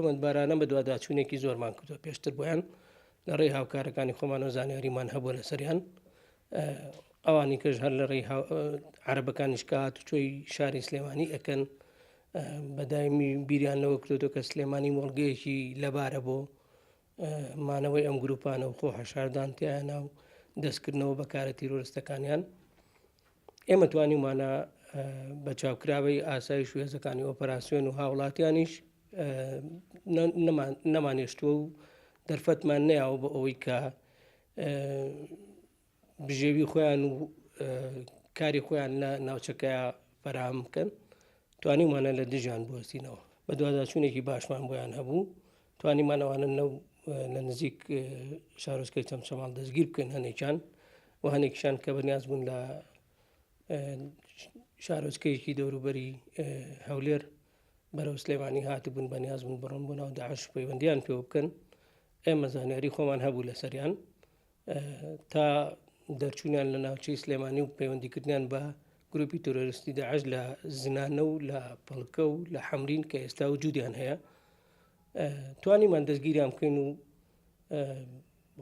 ئەمەدبارانە بە دوواداچوونێکی زۆرمان کردووە پێشتر بۆیان لە ڕێی هاوکارەکانی خۆمان و زانیاریمان هەبووە لە سەریان ئەوانی کەش هەر لە ڕێی عەرەبەکانیش کە هاتوچۆی شاری سلێمانی ئەکەن بەدایمی بیریان لەوە کردووە کە سلێمانی مۆڵگەیەکی لەبارە بۆ مانەوەی ئەم گروپانە و خۆ هەشاردان تیانە و دەستکردنەوە بەکارە تیرۆریستەکانیان ئێمە توانیمانە بە چاوکراوەی ئاسایش و هێزەکانی ئۆپەراسیۆن و هاوڵاتیانیش نەمانێشتووە و دەرفەتمان نەیاوە بە ئەوەی کە بژێوی خۆیان و کاری خۆیان لە ناوچەکەیە فەرهەم بکەن توانیمانە لە دژیان بوەستینەوە بە دوواداچوونێکی باشمان بۆیان هەبوو توانیمانەوانە لە نزیک شارۆچکەی چەمچەماڵ دەستگیر بکەن هەنێکیان و هەنێکیشان کە بەنیاز بوون لە شارۆچکەیەکی دەوروبەری هەولێر بەرەو سلێمانی هاتبوون بەنیاز بوون بڕۆن بۆ ناو داعش پەیوەندیان پێ بکەن ئێمە زانیاری خۆمان هەبوو لە سەریان تا دەرچوونیان لە ناوچەی سلێمانی و پەیوەندیکردیان بە گروپی تۆرۆریستی داعش لە زنانە و لە پەڵکە و لە حەمرین کە ئێستا وجودیان هەیە توانیمان دەستگیریان بکەین و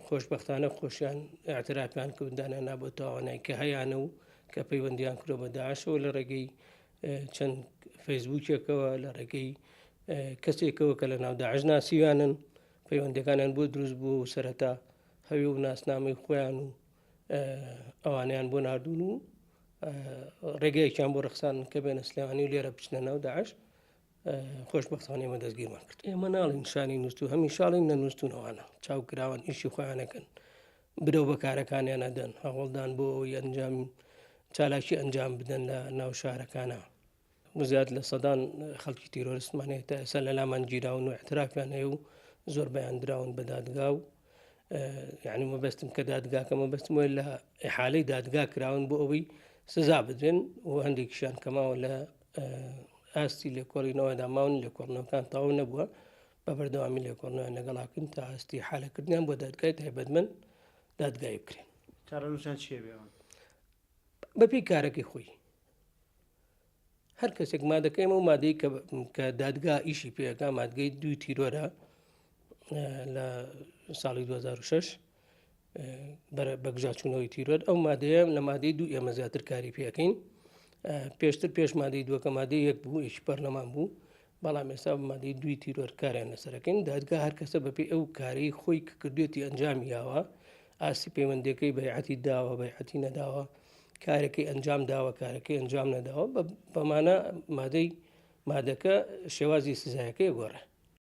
خۆشبەختانە خۆشیان ئاعترافیان کرددانیان بۆ تاوانای کە هەیەیانە و کە پەیوەندیان کرۆ بە داعشەوە لە ڕێگەی چەند فەیسبووکێکەوە لە ڕێگەی کەسێکەوە کە لە ناو داعش ناسیوانن پەیوەندەکانیان بۆ دروست بوو و سەرەتا هەوی و ناسنامەی خۆیان و ئەوانیان بۆ نردون و ڕێگەیەکیان بۆ ڕخسان کە بێنە سلێمانی و لێرە بچنە ناو داعش خۆشبەختانە ئێمە دەستگیرمان کرد ئێمە ناڵین شانی نووست و هەمی شاڵین نەنووسونەوەوانە چاوکراوان ئیشی خۆیانەکەن برەو بەکارەکانیان ئەدەن هەوڵدان بۆ ئەوی ئەنجام چالاکی ئەنجام بدەن لە ناو شارەکانە وزات لە سەدان خەڵکی تیرۆریستمانێت تا ئێستا لە لامان گیراون و اعترافیان هەیە و زۆر بەیان دراون بە دادگا و یعنی مەبەستم کە دادگاکە مەبەستم وێ لە ئیحالەی دادگا کراون بۆ ئەوەی سزا بدرێن و هەندێکیشان کەماوە لە ئاستی لێکۆڵینەوەدا ماون لێکۆڵنەوەکان تەواو نەبووە بە بەردەوامی لێکۆڵنەوە لەگەڵاکن تا ئاستی حالەکردیان بۆ دادگای تایبەتمەند دادگای بکرێن چارەنووسیان چییە بێەوە بەپێی کارەکەی خۆی هەر کەسێک مادەکەی ئەمە و مادەی کە دادگا ئیشی پێەکە مادگەی 2 تیرۆرە لە ساڵی 2006 بەگژاچوونەوەی تیرۆر ئەو مادەیە لە مادەی 2 ئێمە زیاتر کاری پێەکەین پێشتر پێش مادەی 2 کە مادەی 1 بوو هیچ پەرلەمان بوو بەڵام ئێستا مادەی 2 تیرۆر کاریان لەسەرەکەین دادگا هەر کەسە بەپێ ئەو کارەی خۆی کە کردوێتی ئەنجامی یاوە ئاسی پەیوەندەکەی بەیعەتی داوە بەیعەتی نەداوە کارێکی ئەنجام داوە کارەکەی ئەنجام نەداوە بەمانە مادەکە شێوازی سزایەکەی گۆڕە